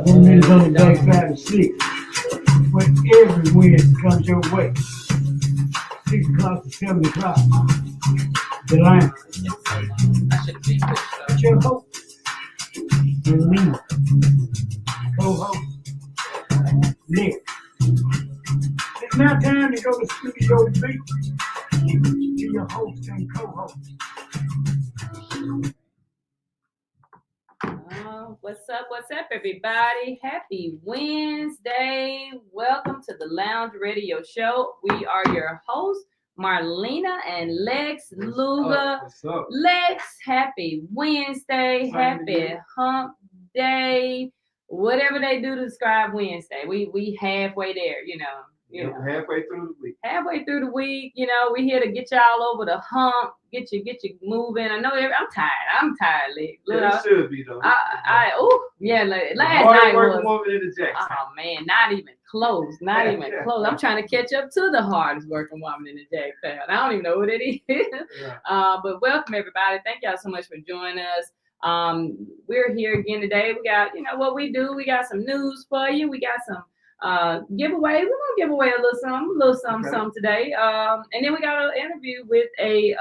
1 minute on the day, 5 to 6. But every Wednesday comes your way. 6 o'clock to 7 o'clock. The line. It's your host. And me. Co-host. Nick. It's now time to go to Studio B. To your host and co-host. What's up, everybody? Happy Wednesday. Welcome to the Lounge Radio Show. We are your hosts, Marlena and Lex Luga. What's up? Lex, happy Wednesday. Happy hump day. Whatever they do to describe Wednesday. We halfway there, you know. Halfway through the week. Halfway through the week, we here to get y'all over the hump, get you moving. I know I'm tired, Lex. Yeah, it should be though. Last night was. Woman in the Jackson. Oh man, not even close. I'm trying to catch up to the hardest working woman in the Jackson. I don't even know what it is. Yeah. But welcome everybody. Thank y'all so much for joining us. We're here again today. We got, what we do. We got some news for you. We got some giveaway. We're gonna give away a little something today. And then we got an interview with an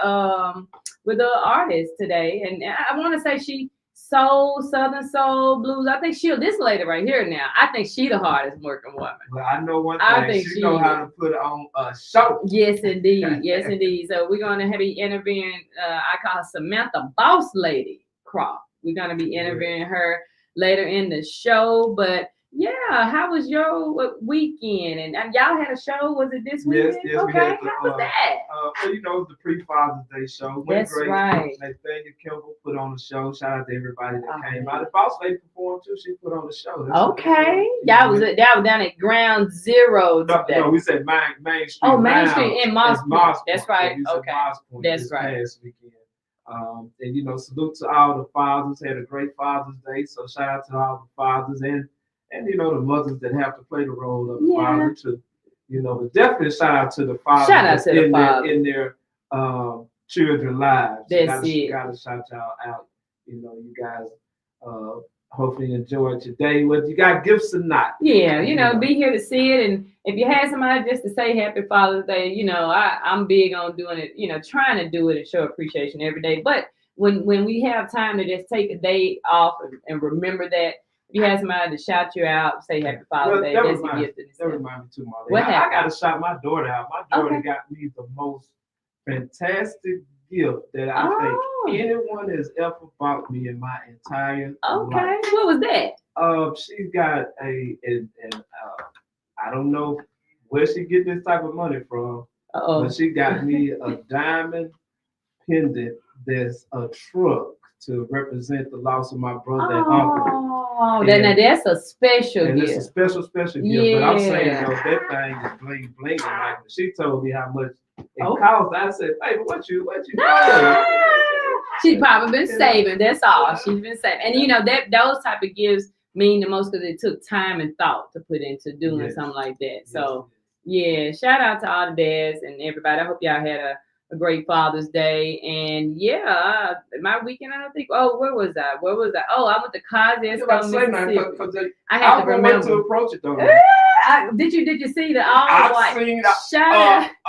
artist today, and I want to say she Southern soul blues. I think this lady right here now. I think she the hardest working woman. Well, I know one thing. I think she know how to put on a show. Yes, indeed. So we're gonna be interviewing. I call her Samantha BossLady Croft. We're gonna be interviewing her later in the show, but. Yeah, how was your weekend? And y'all had a show. Was it this weekend? Yes, okay. We had how was that? The pre-Father's Day show. That's great. Right. Nathaniel Kimball put on the show. Shout out to everybody that came out. The Boss Lady performed too. She put on the show. Okay. Y'all was down at Ground Zero today. No, we said Main Street. Oh, Main Street in Moss Point. That's right. Okay. That's right. Past weekend. And salute to all the fathers. Had a great Father's Day. So shout out to all the fathers and the mothers that have to play the role of the father too. But definitely shout out to the fathers. Shout out to the fathers in their children's lives. That's Gotta shout y'all out. You guys hopefully enjoyed your day, whether you got gifts or not. Yeah, be here to see it. And if you had somebody just to say Happy Father's Day, I'm big on doing it, trying to do it and show appreciation every day. But when we have time to just take a day off and remember that. If you had somebody to shout you out, say Happy Father's Day, that's a gift. That reminds me too, Marlena. What happened? I got to shout my daughter out. My daughter got me the most fantastic gift that I think anyone has ever bought me in my entire life. What was that? She got I don't know where she get this type of money from, but she got me a diamond pendant that's a truck to represent the loss of my brother and uncle. Oh, that's a special gift. It's a special gift. Yeah. But I'm saying, that thing is bling bling. Like she told me how much it cost. I said, "Baby, what you doing?" She's probably been saving. That's all. She's been saving. And those type of gifts mean the most because it took time and thought to put into doing something like that. So shout out to all the dads and everybody. I hope y'all had a great Father's Day. And my weekend, I don't think, where was I? Oh, I went to Mississippi. I had to remember to approach it though. Did you see the all white? I've seen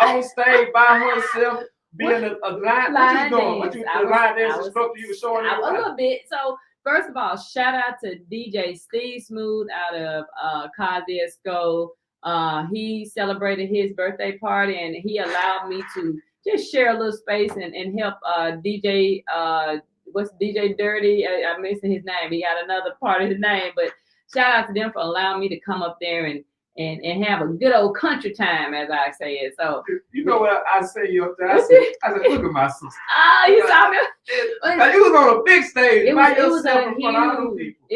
on stage by herself being a line. What you doing? What you the line dance instructor you were showing a little bit. So first of all, shout out to DJ Steve Smooth out of Kosciuszko. He celebrated his birthday party and he allowed me to just share a little space and help DJ, what's DJ Dirty? I'm missing his name. He got another part of his name, but shout out to them for allowing me to come up there and have a good old country time, as I say it. So you know what I say you up there? I said, look at my sister. Oh, you saw me? You was on a big stage. It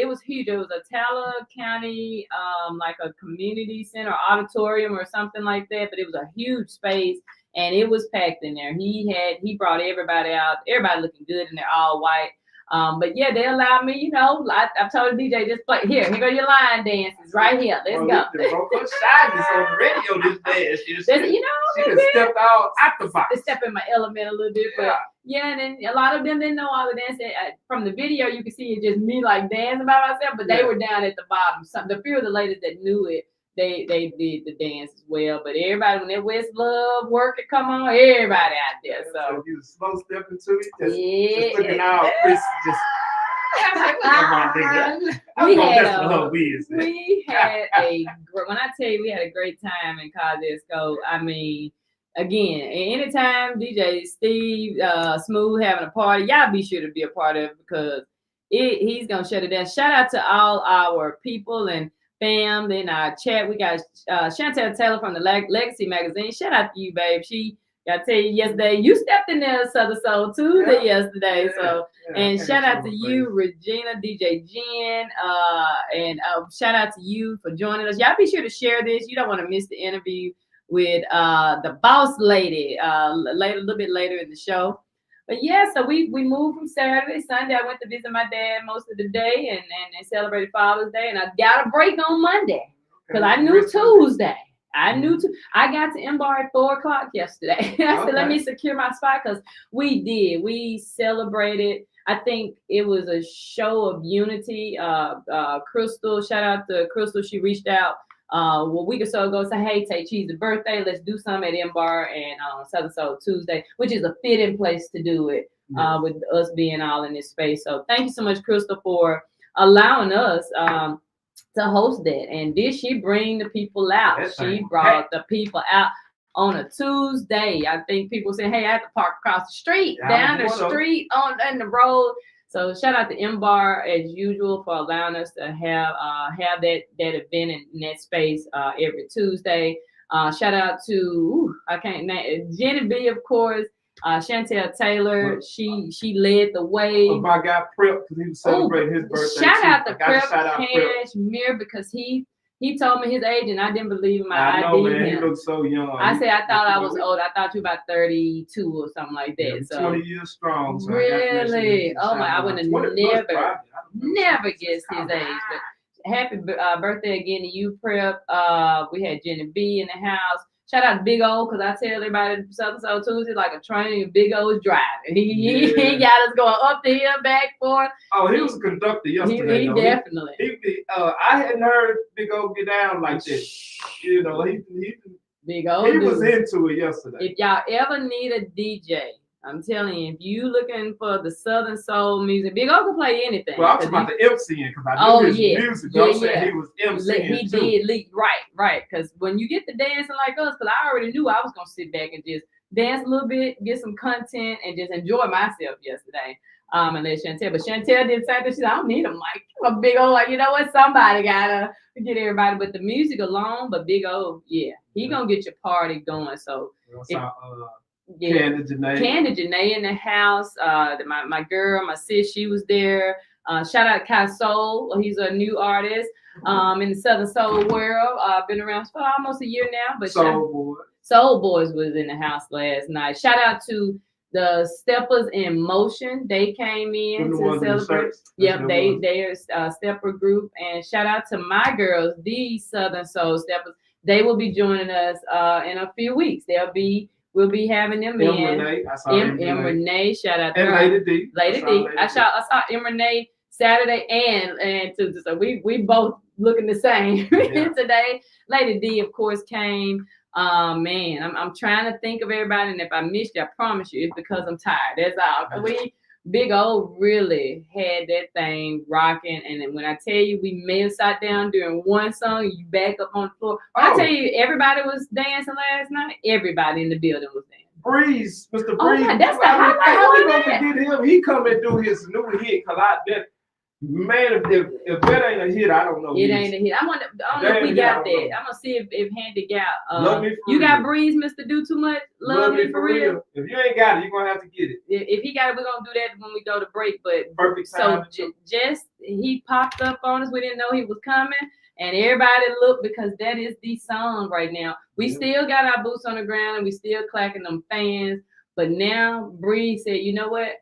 was huge. It was a Tallahassee County, like a community center, auditorium or something like that, but it was a huge space. And it was packed in there. He brought everybody out. Everybody looking good, and they're all white. But they allowed me. I told the DJ just play here. Here go your line dances right here. Let's go. They broke her shyness on the radio this day. She just stepped out the box. To step in my element a little bit, but Yeah, and then a lot of them didn't know all the dance. From the video, you can see it just me like dancing by myself, but they were down at the bottom. The few of the ladies that knew it, they did the dance as well. But everybody, when that West Love work it come on, everybody out there. So you slow stepping to it, just looking out, Chris, just. We had when I tell you we had a great time in Cosesco. I mean, again, anytime DJ Steve Smooth having a party, y'all be sure to be a part of it because he's gonna shut it down. Shout out to all our people and fam in our chat. We got Chantel Taylor from the Legacy magazine. Shout out to you, babe. I tell you yesterday, you stepped in there Southern Soul Tuesday yesterday. And shout out to you, Regina, DJ Jen, and shout out to you for joining us. Y'all be sure to share this. You don't want to miss the interview with the boss lady a little bit later in the show. But yeah, so we moved from Saturday, Sunday. I went to visit my dad most of the day and celebrated Father's Day. And I got a break on Monday because I knew Tuesday. I got to Embar at 4:00 yesterday. I said, let me secure my spot because we celebrated. I think it was a show of unity. Crystal, shout out to Crystal. She reached out a week or so ago, said, hey, Tay Cheese's birthday. Let's do something at Embar and Southern Soul Tuesday, which is a fitting place to do it with us being all in this space. So thank you so much, Crystal, for allowing us to host that. And did she bring the people out? She brought the people out on a Tuesday. I think people say, hey, I have to park across the street, down the street, on the road. So shout out to Embar as usual for allowing us to have that event in that space every Tuesday. Shout out to Jenny B, of course. Chantel Taylor, she led the way. My guy Prep, because he was celebrating his birthday. Shout out to Prep Cashmere because he told me his age and I didn't believe him. I know, man. He looks so young. I said I thought I was old. I thought you about 32 or something like that. So 20 years strong. So really? Oh my! I would have never guessed his age. But happy birthday again to you, Prep. We had Jenny B in the house. Shout out to Big O, because I tell everybody Southern Soul Tuesday like a train and Big O is driving. He got us going up the hill, back, forth. Oh, he was a conductor yesterday. He definitely. I hadn't heard Big O get down like this. You know, Big O. He was into it yesterday. If y'all ever need a DJ, I'm telling you, if you looking for the Southern Soul music, Big O can play anything. Well, I was about the MCing because I knew his music. He was MCing did, right. Because when you get to dancing like us, because I already knew I was going to sit back and just dance a little bit, get some content, and just enjoy myself yesterday. And let Chantel. But Chantel did say that she said, I don't need a mic. A Big O, like, you know what? Somebody got to get everybody. But the music alone, but Big O, he going to get your party going. So, Candy Janae in the house. My girl, my sis, she was there. Shout out Kai Soul. He's a new artist in the Southern Soul world. Been around for almost a year now. But Soul Boys was in the house last night. Shout out to the Steppers in Motion. They came in to celebrate. Yep, they are a stepper group. And shout out to my girls, the Southern Soul Steppers. They will be joining us in a few weeks. We'll be having them in. Renee, shout out to her. Lady D. I saw Renee Saturday and Tuesday. So we both looking the same today. Lady D, of course, came. Man, I'm trying to think of everybody, and if I missed you, I promise you, it's because I'm tired. That's all. Big O really had that thing rocking, and then when I tell you we may have sat down during one song, you back up on the floor. I tell you, everybody was dancing last night. Everybody in the building was dancing. Breeze, Mr. Breeze. That's the highlight. How we gonna forget him? He come and do his new hit, man, if that ain't a hit, I don't know. It ain't a hit. I don't know if we got that. I'm gonna see if Handy got. Love Me For You Real. got Breeze, Mr. Do Too Much. Love Me For Real. If you ain't got it, you're gonna have to get it. If he got it, we're gonna do that when we go to break. But perfect time. So he popped up on us. We didn't know he was coming, and everybody looked because that is the song right now. We still got our boots on the ground and we still clacking them fans. But now Breeze said, you know what?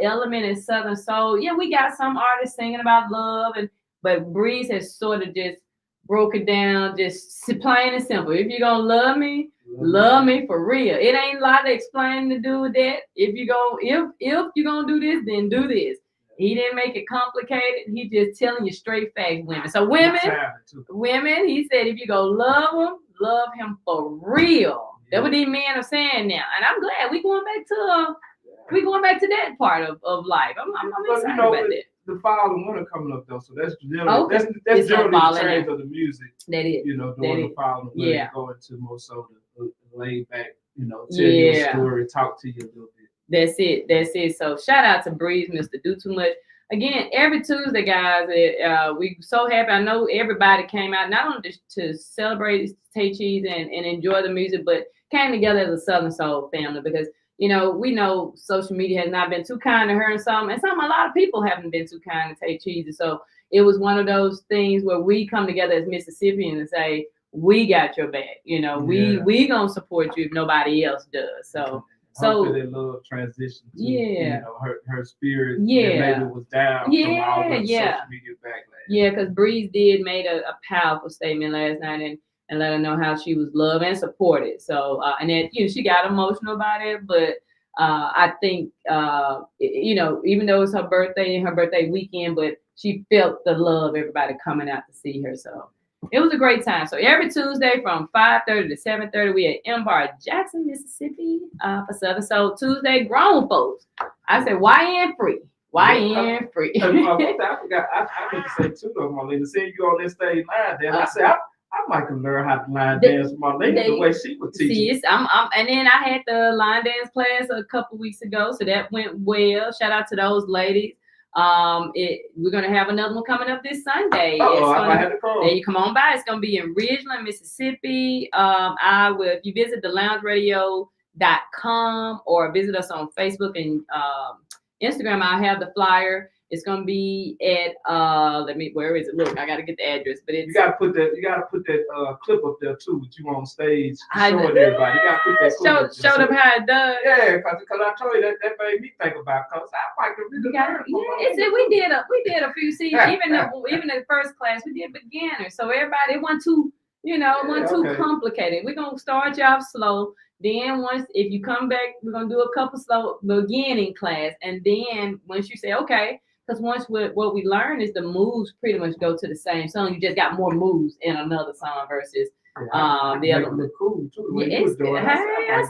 Element in Southern Soul. Yeah, we got some artists singing about love, but Breeze has sort of just broke it down, just plain and simple. If you're gonna love me for real. It ain't a lot of explaining to do with that. If you're gonna do this, then do this. He didn't make it complicated. He just telling you straight facts, women. So women, he said, if you go love him for real. Yeah. That's what these men are saying now, and I'm glad we going back to that part of life. I'm excited about that. The fall and winter coming up though, so that's generally that's generally the trend of the music. That is, during the fall and winter, going to more so the laid back, tell you a story, talk to you a little bit. That's it. So shout out to Breeze, Mr. Do Too Much. Again, every Tuesday, guys, we so happy. I know everybody came out not only to celebrate Tay Cheese and enjoy the music, but came together as a Southern Soul family because we know social media has not been too kind to her and a lot of people haven't been too kind to Tay Cheese. So it was one of those things where we come together as Mississippians and say, we got your back. We gonna support you if nobody else does. So hopefully that love transition to her spirit that maybe was down from all the social media backlash. Yeah, because Breeze did made a powerful statement last night and let her know how she was loved and supported. So and then she got emotional about it, but I think even though it's her birthday and her birthday weekend, but she felt the love, everybody coming out to see her. So it was a great time. So every Tuesday from 5:30 to 7:30, we at M-Bar Jackson, Mississippi for Southern Soul Tuesday. Grown folks. I said, YN free. YN free. I forgot. I meant to say too though, Marlena. Seeing you on this stage line dance, I said I might can learn how to line dance with Marlena the way she would teach. See, and then I had the line dance class a couple weeks ago, so that went well. Shout out to those ladies. We're gonna have another one coming up this Sunday. There you come on by. It's gonna be in Ridgeland, Mississippi. If you visit theloungeradio.com or visit us on Facebook and Instagram, I'll have the flyer. It's gonna be at where is it? Look, I gotta get the address, but it's you gotta put that clip up there too with you on stage showing everybody. You gotta put that clip show them how it does. Yeah, because I told you that made me think about because I might really learn. We did a few seasons, even the first class we did beginners. So everybody, it wasn't too too complicated. We're gonna start you off slow. Then if you come back, we're gonna do a couple slow beginning class, and then once you say okay. Because what we learn is the moves pretty much go to the same song. You just got more moves in another song versus the other. Look cool too. I said,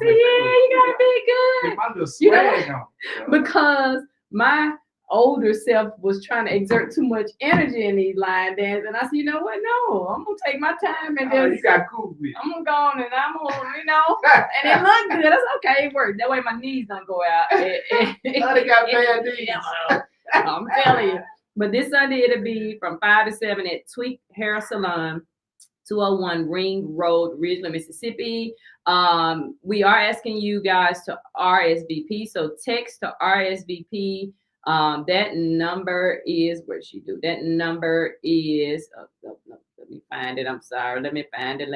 you gotta be good. My little swag on. Because my older self was trying to exert too much energy in these line dance, and I said, you know what? No, I'm gonna take my time and just. You got cool with. I'm gonna go on and I'm gonna, and it looked good. That's okay. It worked. That way my knees don't go out. They got bad knees. I'm telling you. But this Sunday it'll be from 5 to 7 at Tweak Hair Salon, 201 Ring Road, Ridgeland, Mississippi. We are asking you guys to RSVP. So text to RSVP. That number is That number is. Let me find it. I'm sorry. Let me find it. You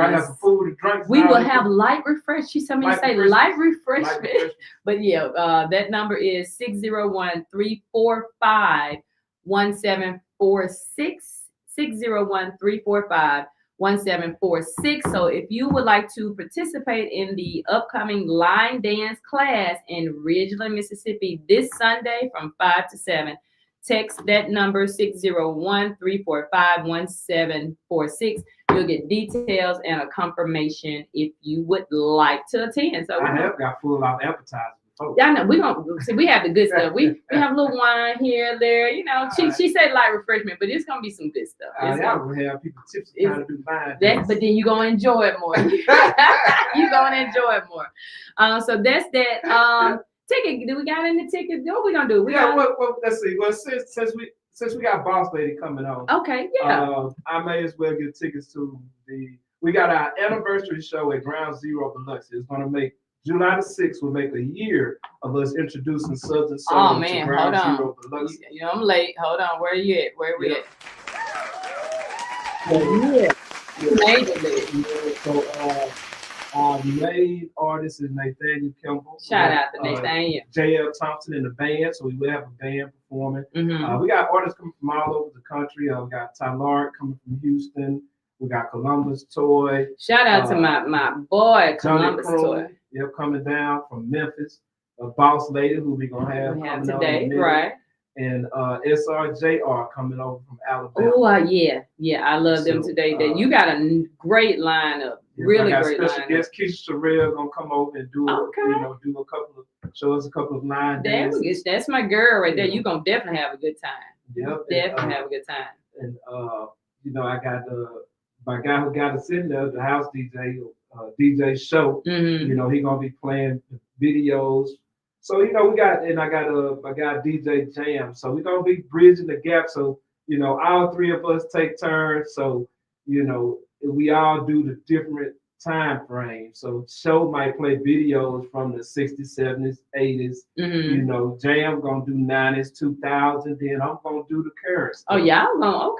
have some food and drinks. We will have light refresh. She told me to say light refreshment. But yeah, that number is 601-345-1746. 601-345-1746. So if you would like to participate in the upcoming line dance class in Ridgeland, Mississippi this Sunday from 5 to 7, text that number 601-345-1746. You'll get details and a confirmation if you would like to attend. So I have got full out appetizers. Yeah, I know. We have the good stuff. We have a little wine here and there. She said light refreshment, but it's gonna be some good stuff. I will have people tipsy trying to do line dance. But then you're gonna enjoy it more. You're gonna enjoy it more. So that's that. Ticket. Do we got any tickets? What we gonna do? Let's see. Well, since we got Boss Lady coming on. Okay. Yeah. I may as well get tickets to we got our anniversary show at Ground Zero Deluxe. It's gonna make July the 6th will make a year of us introducing Southern Soul to Ground Zero Deluxe. I'm late. Hold on. Where are you at? Where are we at? So Our main artist is Nathaniel Kimball. Shout out to Nathaniel. J.L. Thompson in the band, so we will have a band performing. Mm-hmm. We got artists coming from all over the country. We got Tyler coming from Houston. We got Columbus Toy. Shout out to my boy Columbus Toy. Yep, coming down from Memphis. Boss Lady, who we gonna have coming today, right? And SRJR coming over from Alabama. Oh, yeah, I love them today. You got a great lineup, really great lineup. Special guest Keisha Terrell gonna come over and do show us a couple of line dances. That's my girl right there. You gonna definitely have a good time. Yep, definitely have a good time. And I got my guy who got us in there, the house DJ, DJ Show. Mm-hmm. He gonna be playing videos. So I got my guy DJ Jam. So we're gonna be bridging the gap. So all three of us take turns. So we all do the different time frames. So Show might play videos from the 60s, 70s, 80s. Mm-hmm. Jam gonna do 90s, 2000. Then I'm gonna do the current stuff. Oh, y'all gonna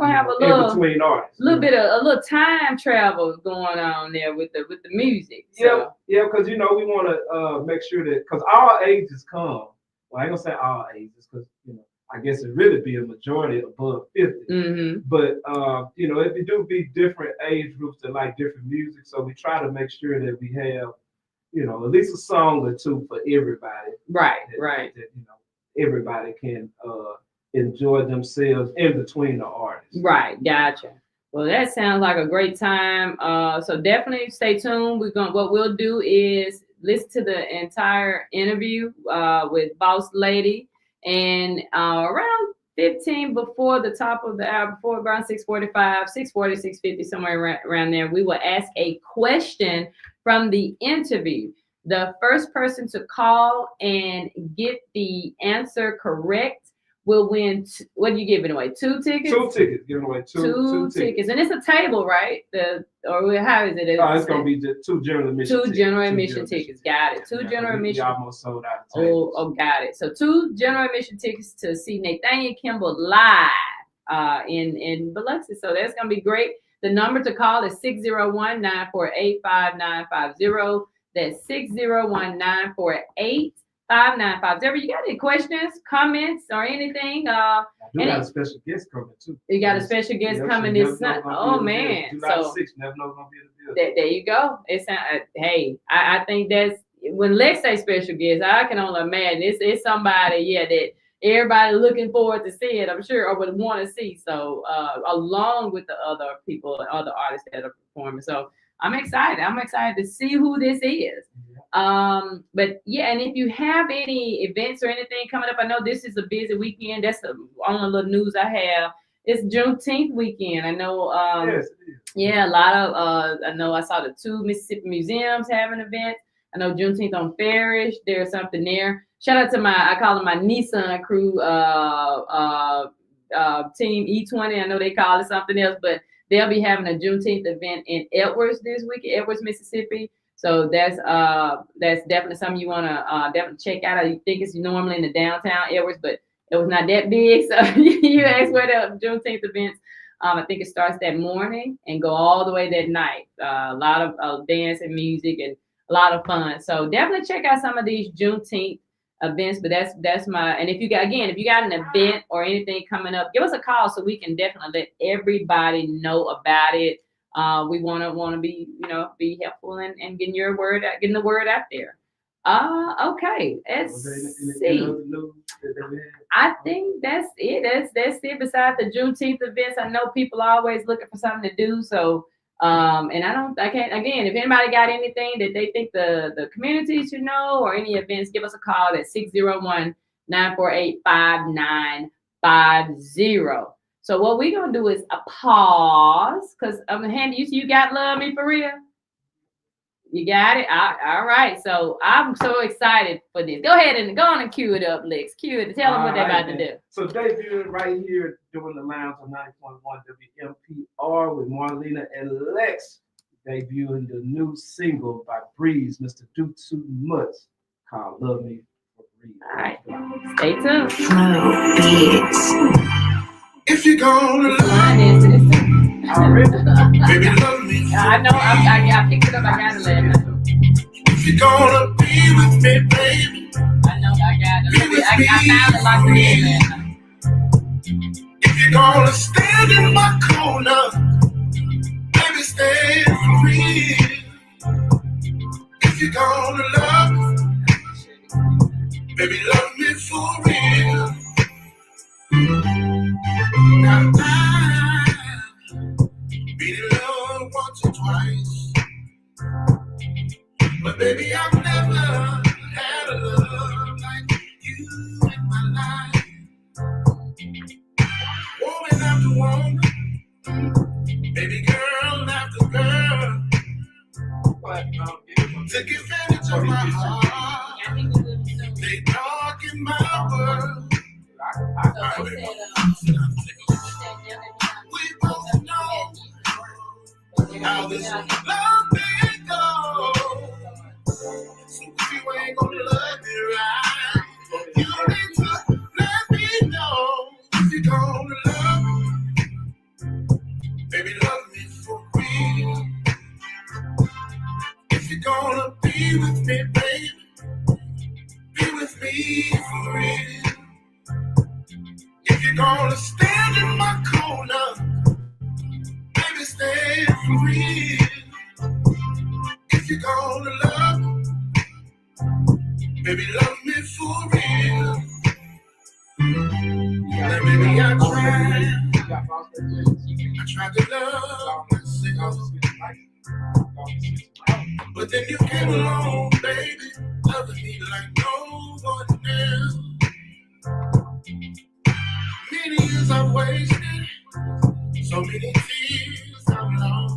have a little in between artists. A little time travel going on there with the music. So. Yeah, because we want to make sure that because all ages come. Well, I ain't gonna say all ages because I guess it really be a majority above 50. Mm-hmm. But it do be different age groups that like different music, so we try to make sure that we have at least a song or two for everybody. Right. That everybody can enjoy themselves in between the artists. Right, gotcha. Well, that sounds like a great time. So definitely stay tuned. What we'll do is listen to the entire interview with Boss Lady, and around 15 before the top of the hour, before around 6:45, 6:40, 6:50, somewhere around there, we will ask a question from the interview. The first person to call and get the answer correct will win. What are you giving away? 2 tickets? 2 tickets. Giving away two tickets. And it's a table, right? How is it? It's going to be just 2 general admission tickets. 2 general admission tickets. Got it. 2 general admission. We almost sold out of tables. Oh, got it. So 2 general admission tickets to see Nathaniel Kimball live in Biloxi. So that's going to be great. The number to call is 601-948-5950. That's 601-948-5950. You got any questions, comments, or anything? I do got a special guest coming too. You got a special guest coming this night. Oh man! So never know gonna be in the building. There you go. It's hey, I think that's when Lex say special guest. I can only imagine it's somebody that everybody looking forward to see it. I'm sure or would want to see. So along with the other people, other artists that are performing. So I'm excited. I'm excited to see who this is. But yeah, and if you have any events or anything coming up, I know this is a busy weekend. That's the only little news I have. It's Juneteenth weekend. I know. Yes, it is. Yeah, a lot of. I know I saw the 2 Mississippi museums having events. I know Juneteenth on Farish. There's something there. Shout out to I call them my Nissan crew, team E20. I know they call it something else, but they'll be having a Juneteenth event in Edwards this week, Edwards, Mississippi. So that's definitely something you want to definitely check out. I think it's normally in the downtown Edwards, but it was not that big. So you asked where the Juneteenth events. I think it starts that morning and go all the way that night. A lot of dance and music and a lot of fun. So definitely check out some of these Juneteenth events. But that's my. And if you got an event or anything coming up, give us a call so we can definitely let everybody know about it. We want to be helpful and getting the word out there. Okay. Let's see. I think that's it. That's it. Besides the Juneteenth events, I know people are always looking for something to do. So, and I can't, again, if anybody got anything that they think the community should know or any events, give us a call at 601-948-5950. So what we're going to do is a pause because I'm going to hand you got Love Me For Real? You got it? All right. So I'm so excited for this. Go ahead and go on and cue it up, Lex. Cue it. Tell them what they're about to do. So debuting right here doing the lounge on 90.1 WMPR with Marlena and Lex. Debuting the new single by Breeze, Mr. Do Too Much, called Love Me For Real. All right. Stay tuned. Flow Beats. If you're gonna line into this. Already? baby, love me I know. I picked it up. I got it last night. If you're gonna be with me, baby, I know. I got it. I found it locked in last night. if you're gonna stand in my corner, baby, stand for real. If you're gonna love, baby, love me for real. Now I've been in love once or twice, but baby, I've never had a love like you in my life. Woman after woman, baby girl after girl, took advantage of my heart. They talk in my world. We both know how this love may go. So if you ain't gonna love me right, you need to let me know. If you're gonna love me, baby, love me for real. If you're gonna be with me, baby, be with me for real. If you're gonna stand in my corner, baby, stand for real. If you're gonna love me, baby, love me for real. Now, baby, I tried to love myself, but then you came along, baby, loving me like no one else. Many years I've wasted, so many tears I've lost,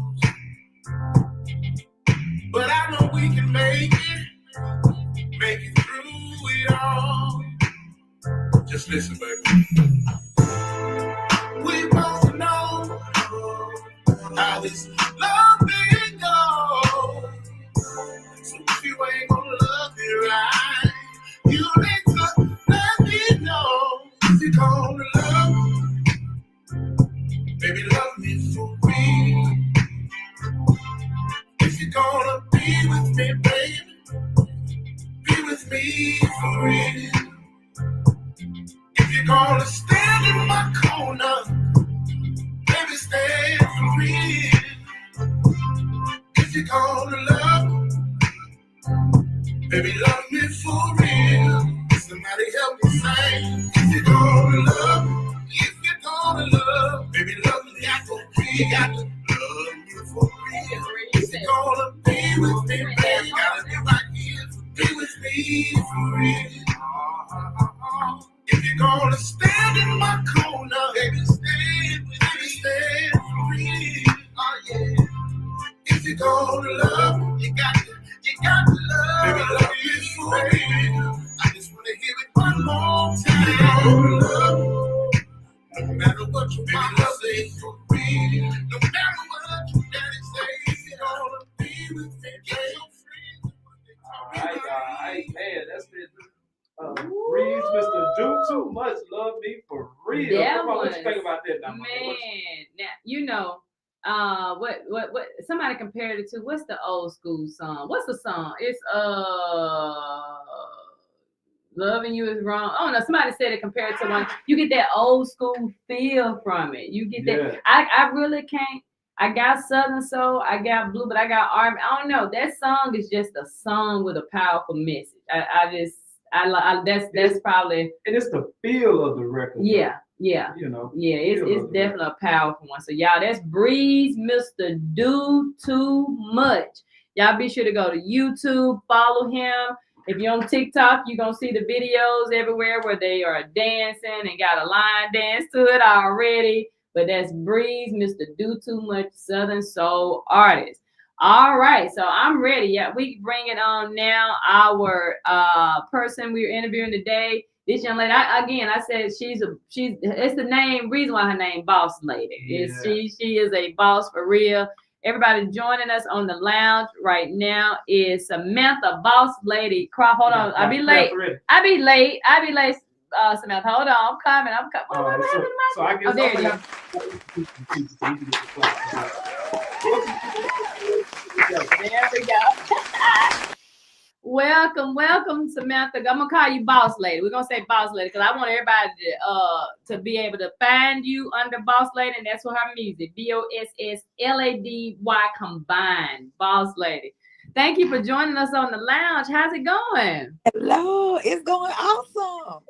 but I know we can make it through it all. Just listen, baby. We both know how this love thing goes. So if you ain't gonna love me right, you need to let me know. If you're gonna love me, baby, love me for real. If you're gonna be with me, baby, be with me for real. If you're gonna stand in my corner, baby, stand for real. If you're gonna love, baby, love me for real. Somebody help me sing. If you're gonna love, baby, love me for real. Got to love me for real. If you're gonna be with me, baby, gotta be right here. Be with me for real. If you're gonna stand in my corner, baby, stand for real. Oh yeah. If you're gonna love, you got to love. Baby, love you for real. I just wanna hear it one more time. If you're gonna love, no matter what your mama say for real, no matter what your daddy say, if you're gonna be with me, get your friends. All right, man, that's it. Breeze, Mr. Do Too Much, Love Me for Real. That Come on, what you was- think about that now, Man, now you know, what somebody compared it to. What's the old school song? What's the song? It's Loving You Is Wrong. Oh no, somebody said it compared to one. You get that old school feel from it. You get that. I really can't. I got Southern Soul, I got Blue, but I got R&B. I don't know. That song is just a song with a powerful message. That's probably. And it's the feel of the record. Yeah. You know. Yeah, it's definitely a powerful one. So y'all, that's Breeze, Mr. Do Too Much. Y'all be sure to go to YouTube, follow him. If you're on TikTok, you're gonna see the videos everywhere where they are dancing and got a line dance to it already. But that's Breeze, Mr. Do Too Much Southern Soul artist. All right, so I'm ready. Yeah, we bring it on now. Our person we're interviewing today, this young lady. I said it's the name. Reason why her name Boss Lady is she is a boss for real. Everybody joining us on the lounge right now is Samantha BossLady Croft. Hold on, I be late. Samantha, hold on, I'm coming. So I guess there it is. There we go. Welcome, Samantha. I'm gonna call you Boss Lady. We're gonna say Boss Lady because I want everybody to be able to find you under Boss Lady, and that's what her music. BOSSLADY combined. Boss Lady. Thank you for joining us on the lounge. How's it going? Hello, it's going awesome.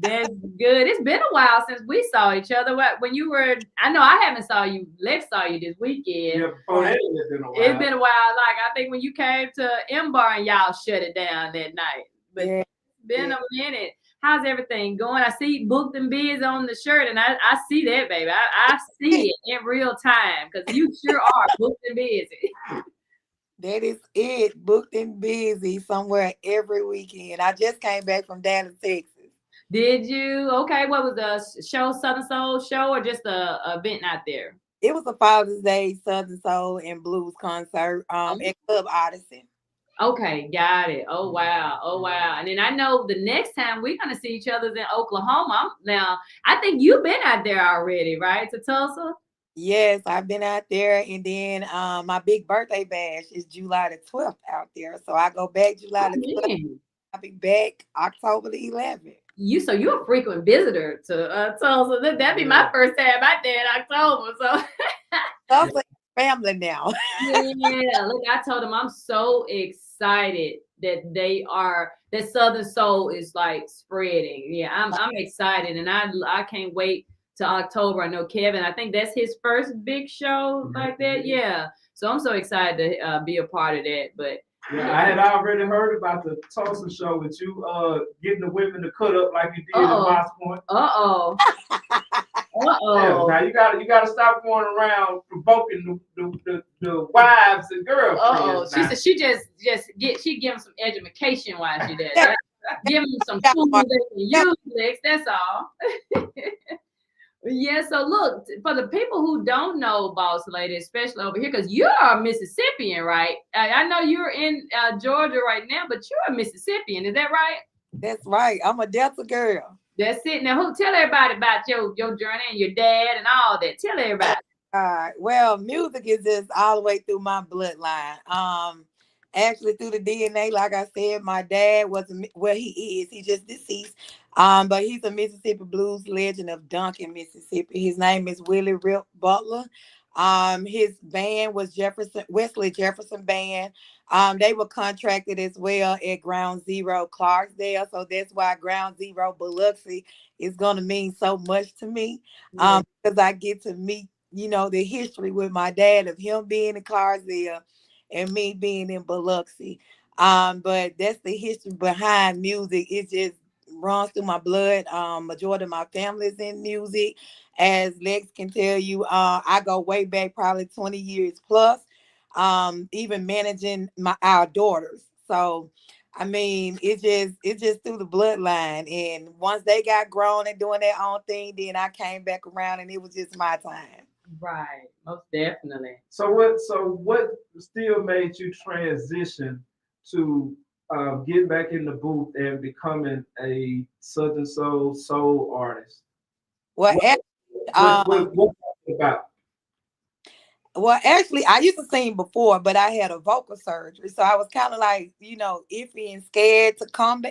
That's good. It's been a while since we saw each other. When you were, I know I haven't saw you. Lex saw you this weekend. Yeah, before that, it's been a while. It's been a while. Like I think when you came to M Bar and y'all shut it down that night. But Yeah. it's been a minute. How's everything going? I see booked and biz on the shirt, and I see that, baby. I see it in real time because you sure are booked and busy. That is it. Booked and busy somewhere every weekend. I just came back from Dallas, Texas. Did you? Okay, what was the show? Southern Soul show or just a event out there? It was a Father's Day Southern Soul and Blues concert at Club Odyssey. Okay, got it. Oh wow. And then I know the next time we're gonna see each other in Oklahoma. Now I think you've been out there already, right? To Tulsa? Yes, I've been out there, and then my big birthday bash is July the 12th out there. So I go back July the 12th. I'll be back October the 11th. You're a frequent visitor to Tulsa. That'd be my first time out there in October. So Tulsa family now. yeah, look, I told them I'm so excited that Southern Soul is like spreading. Yeah, I'm excited, and I can't wait to October. I know Kevin, I think that's his first big show like that. Yeah, so I'm so excited to be a part of that. But yeah, I had already heard about the Tulsa show with you getting the women to cut up like you did in Moss Point. Yeah, now you gotta stop going around provoking the wives and girlfriends. She said she give them some education while she did that. Give them some tools they can use, Lex. That's all. Yeah, so look, for the people who don't know Boss Lady, especially over here, because you're a Mississippian, right? I know you're in Georgia right now, but you're a Mississippian. Is that right? That's right. I'm a Delta girl. That's it. Now, tell everybody about your journey and your dad and all that. Tell everybody. All right. Well, music is just all the way through my bloodline. Actually through the DNA, like I said, my dad he is. He just deceased. But he's a Mississippi blues legend of Duncan, Mississippi. His name is Willie Rip Butler. His band was Wesley Jefferson Band. They were contracted as well at Ground Zero Clarksdale. So that's why Ground Zero Biloxi is gonna mean so much to me. Because I get to meet, the history with my dad of him being in Clarksdale and me being in Biloxi. But that's the history behind music. It just runs through my blood. Majority of my family is in music. As Lex can tell you, I go way back, probably 20 years plus, even managing our daughters. So, I mean, it's just through the bloodline. And once they got grown and doing their own thing, then I came back around and it was just my time. Right, most definitely. So what still made you transition to get back in the booth and becoming a Southern soul artist? Well, what about? Well, actually, I used to sing before, but I had a vocal surgery, so I was kind of like, iffy and scared to come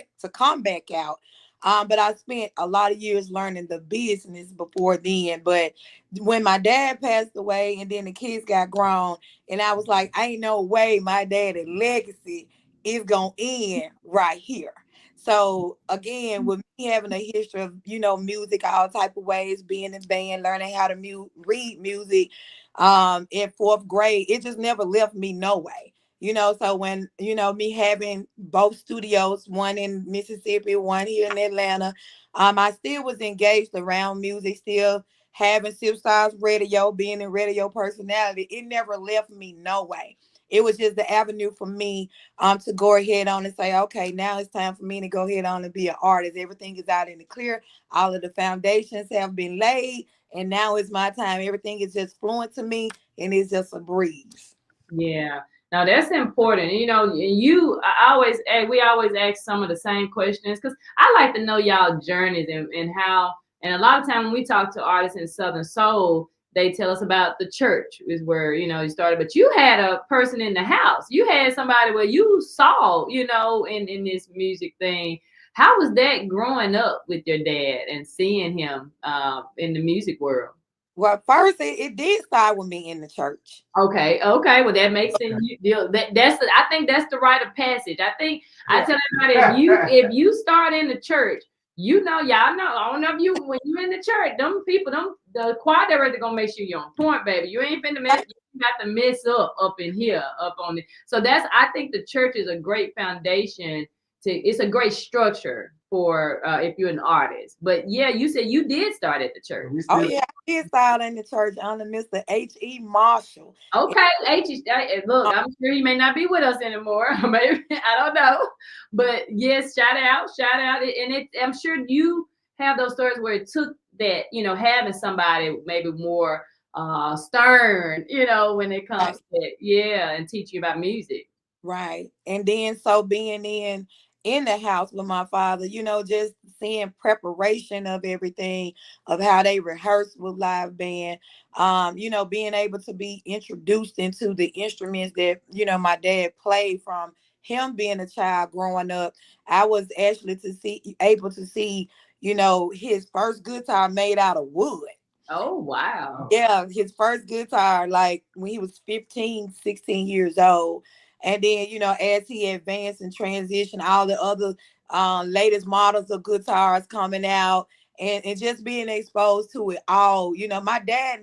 back out. But I spent a lot of years learning the business before then. But when my dad passed away and then the kids got grown, and I was like, ain't no way my daddy's legacy is going to end right here. So again, with me having a history of, music all type of ways, being in band, learning how to read music in fourth grade, it just never left me no way. So when, me having both studios, one in Mississippi, one here in Atlanta, I still was engaged around music, still having Silk Radio, being a radio personality. It never left me no way. It was just the avenue for me to go ahead on and say, okay, now it's time for me to go ahead on and be an artist. Everything is out in the clear. All of the foundations have been laid. And now it's my time. Everything is just fluent to me. And it's just a breeze. Yeah. Now that's important. We always ask some of the same questions because I like to know y'all journeys and how, and a lot of times when we talk to artists in Southern Soul, they tell us about the church is where, you know, you started, but you had a person in the house. You had somebody where you saw, you know, in this music thing. How was that growing up with your dad and seeing him in the music world? Well, first it did start with me in the church. Okay, okay. Well, that makes sense. I think that's the rite of passage. I think I tell everybody if you start in the church, you know, y'all know. I don't know if you when you in the church, them people, the choir director gonna make sure you're on point, baby. You ain't finna mess. You got to mess up in here, up on it. So I think the church is a great foundation. It's a great structure for if you're an artist. But yeah, you said you did start at the church. Oh yeah, I did start in the church under Mr. H.E. Marshall. Okay, look, I'm sure he may not be with us anymore. Maybe I don't know, but yes, shout out, and I'm sure you have those stories where it took that, you know, having somebody maybe more stern, you know, when it comes to it, yeah, and teach you about music. Right. And then so being in the house with my father, you know, just seeing preparation of everything, of how they rehearse with live band, you know, being able to be introduced into the instruments that, you know, my dad played from him being a child growing up. I was actually able to see, you know, his first guitar made out of wood. Oh, wow. Yeah, his first guitar, like when he was 15, 16 years old. And then, you know, as he advanced and transitioned, all the other latest models of guitars coming out and just being exposed to it all. You know, my dad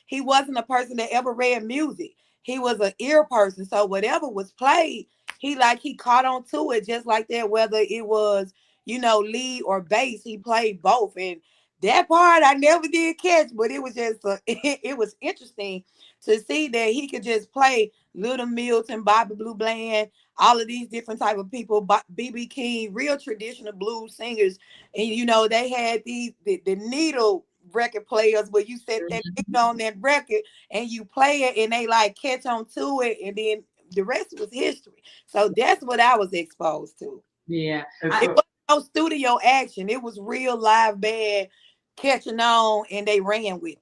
he wasn't a person that ever read music. He was an ear person. So whatever was played, he caught on to it just like that, whether it was, you know, lead or bass, he played both. And that part I never did catch, but it was just it was interesting to see that he could just play Little Milton, Bobby Blue Bland, all of these different type of people, B.B. King, real traditional blues singers, and you know they had the needle record players where you set that needle on that record and you play it and they like catch on to it, and then the rest was history. So that's what I was exposed to. Yeah, it wasn't no studio action; it was real live band catching on, and they ran with it.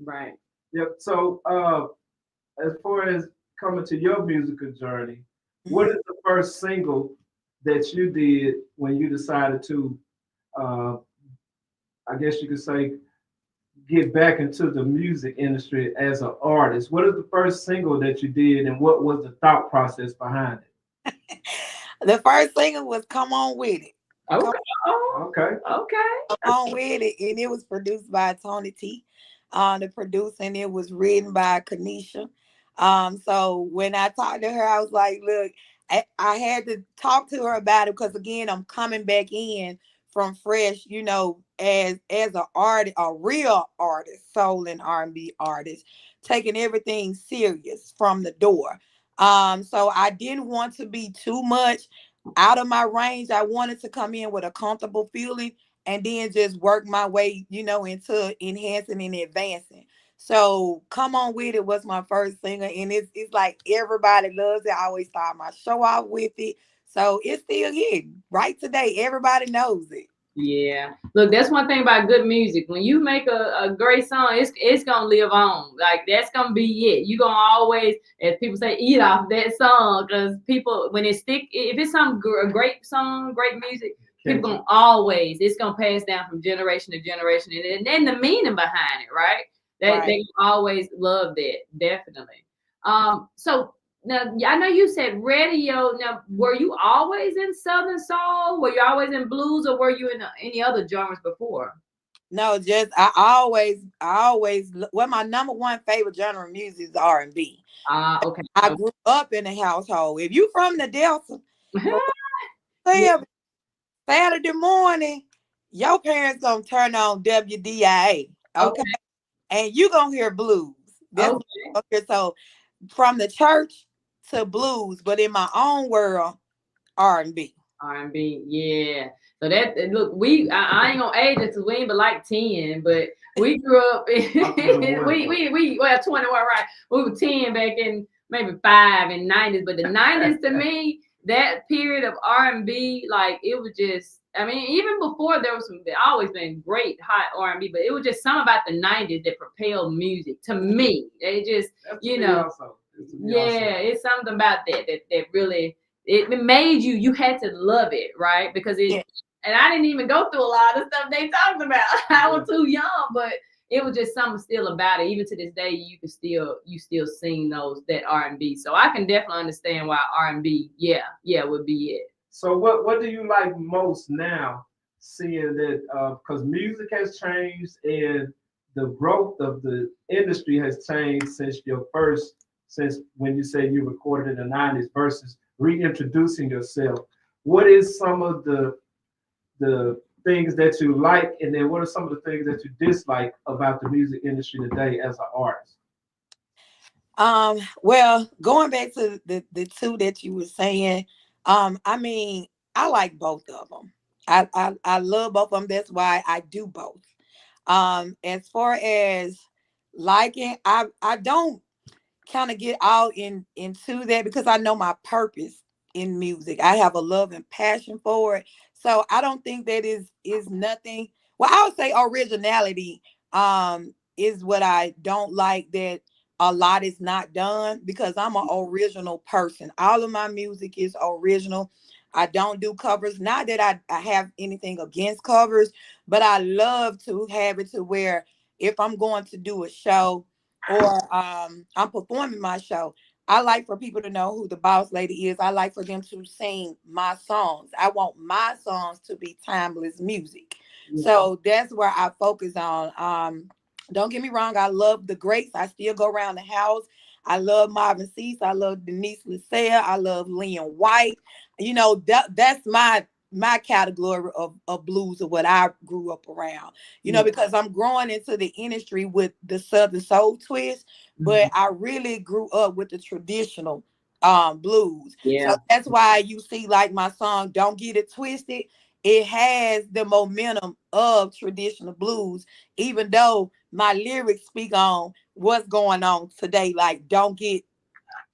Right. Yep. So, as far as coming to your musical journey, what is the first single that you did when you decided to, I guess you could say, get back into the music industry as an artist? What is the first single that you did, and what was the thought process behind it? The first single was "Come On With It." Okay. Okay. Okay. Come On With It, and it was produced by Tony T. The producing, it was written by Kanisha. So when I talked to her, I was like, look, I had to talk to her about it because again, I'm coming back in from fresh, you know, as an artist, a real artist, soul and R&B artist, taking everything serious from the door. So I didn't want to be too much out of my range. I wanted to come in with a comfortable feeling and then just work my way, you know, into enhancing and advancing. So Come On With It was my first single, and it's like everybody loves it. I always start my show off with it. So it's still here right today. Everybody knows it. Yeah. Look, that's one thing about good music. When you make a great song, it's gonna live on. Like that's gonna be it. You gonna always, as people say, eat off that song because people when it stick, if it's a great song, great music, people gonna always, it's gonna pass down from generation to generation, and then the meaning behind it, right? They always love that, definitely. So now I know you said radio. Now, were you always in Southern soul? Were you always in blues, or were you in any other genres before? No, just I always well, my number one favorite genre of music is R&B. Okay. I grew up in a household. If you from the Delta, Saturday morning, your parents gonna turn on WDIA. Okay. And you gonna hear blues. Okay. So from the church to blues, but in my own world, R&B. R&B, yeah. So that look, I ain't gonna age it because we ain't but like 10, but we grew up in we 21, right? We were 10 back in maybe 5 and 90s, but the 90s to me, that period of R&B, like it was just, I mean, even before there always been great hot R&B, but it was just something about the 90s that propelled music to me. They just, you know, it's something about that really, it made you had to love it, right? Because it, and I didn't even go through a lot of stuff they talked about. I was too young, but it was just something still about it. Even to this day, you still sing that R&B. So I can definitely understand why R&B, would be it. So what do you like most now, seeing that because music has changed and the growth of the industry has changed since when you say you recorded in the 90s versus reintroducing yourself? What is some of the things that you like, and then what are some of the things that you dislike about the music industry today as an artist? Well, going back to the two that you were saying, I mean, I like both of them. I love both of them. That's why I do both. As far as liking, I don't kind of get all into that because I know my purpose in music. I have a love and passion for it. So I don't think that is nothing. Well, I would say originality is what I don't like, that a lot is not done, because I'm an original person. All of my music is original. I don't do covers. Not that I have anything against covers, but I love to have it to where if I'm going to do a show or I'm performing my show, I like for people to know who the boss lady is. I like for them to sing my songs. I want my songs to be timeless music. Yeah. So that's where I focus on. Don't get me wrong, I love the greats. I still go around the house. I love Marvin Cease. I love Denise Lisselle. I love Leon White. You know, that's my category of blues, of what I grew up around, you know, because I'm growing into the industry with the Southern soul twist, but I really grew up with the traditional blues. So that's why you see, like, my song Don't Get It Twisted, it has the momentum of traditional blues, even though my lyrics speak on what's going on today, like don't get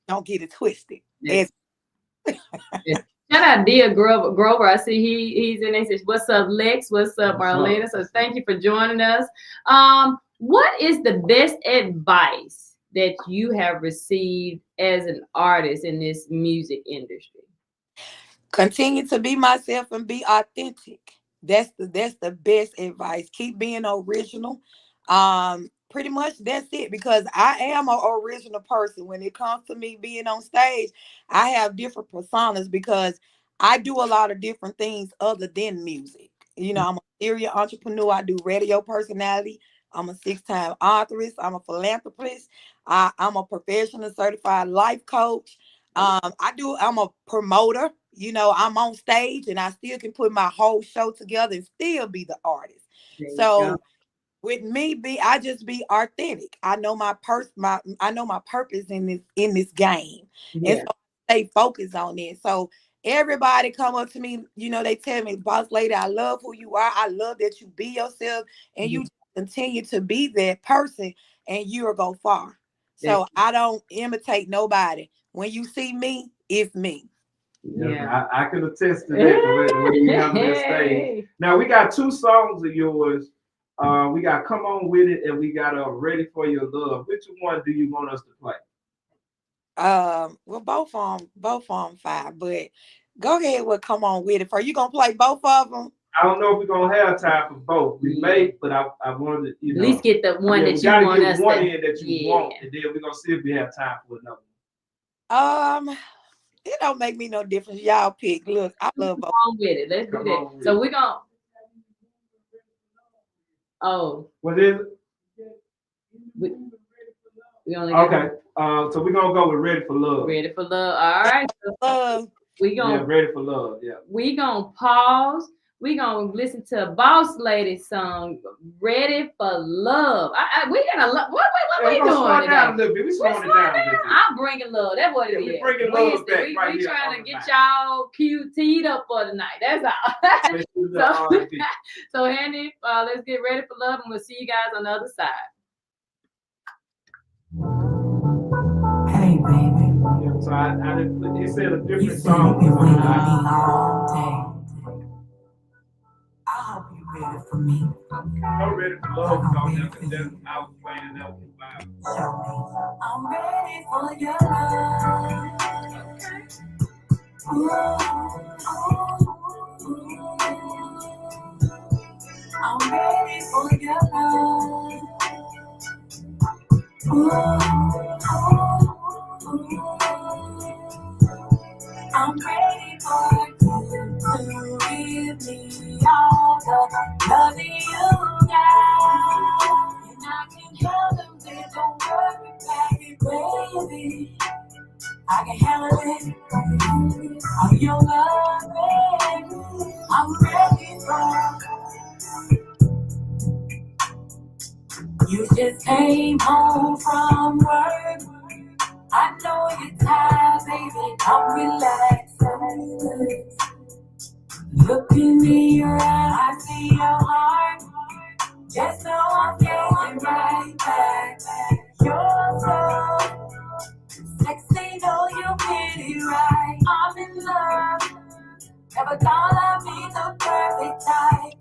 it twisted. Yes. Shout out Dia Grover. I see he's in there. Says, "What's up, Lex? What's up, Marlena?" So thank you for joining us. What is the best advice that you have received as an artist in this music industry? Continue to be myself and be authentic. That's the best advice. Keep being original. Pretty much that's it, because I am an original person. When it comes to me being on stage, I have different personas because I do a lot of different things other than music. You know, I'm a serial entrepreneur. I do radio personality. I'm a 6-time authoress. I'm a philanthropist. I'm a professional certified life coach. I'm a promoter. You know, I'm on stage and I still can put my whole show together and still be the artist. So with me, I just be authentic. I know my purpose in this game. And so I stay focused on it. So everybody come up to me, you know, they tell me, "Boss lady, I love who you are. I love that you be yourself and you continue to be that person, and you'll go far." So I don't imitate nobody. When you see me, it's me. Yeah, I can attest to that, the way you handle that stage. Now, we got 2 songs of yours. We got Come On With It, and we got Ready For Your Love. Which one do you want us to play? Well, both of them fine, but go ahead with Come On With It. Are you gonna play both of them? I don't know if we're gonna have time for both. We may, but I wanted to, at least get the one that you want us to. One in that you want, and then we're gonna see if we have time for another one. It don't make me no difference. Y'all pick. Look, I love both. Come on with it. Let's do that. So we're gonna. Oh. What is it? We only okay. So we're gonna go with Ready For Love. Ready For Love. All right. So we gonna Ready For Love. Yeah. We gonna pause. We gonna listen to a Boss Lady song, Ready For Love. We gonna love. What we doing? Slow it down a little bit. We slowing it down a little bit. I'm bringing love. That's what it is. We bringing love back we right here. We trying to get y'all QT'd up for the night. That's all. So Andy, let's get ready for love, and we'll see you guys on the other side. Hey, baby. Yeah, so I didn't put, he said a You different said you've song. been So waiting on me I, all day. I hope you're ready for me. I'm ready for love song now, because I was playing that one live. Show me. I'm ready for your love. Ooh, I'm ready for your love. Ooh, I'm ready for you to give me all the loving you got. And I can help them say, don't worry about it, baby. I can handle it. I'm your love, baby. I'm ready for you. Just came home from work. I know you're tired, baby. Come relax. Look in your eyes, I see your heart. Just know I'm getting right back. You're so sexy, know you get it right. I'm in love. Never thought I'd be the perfect type.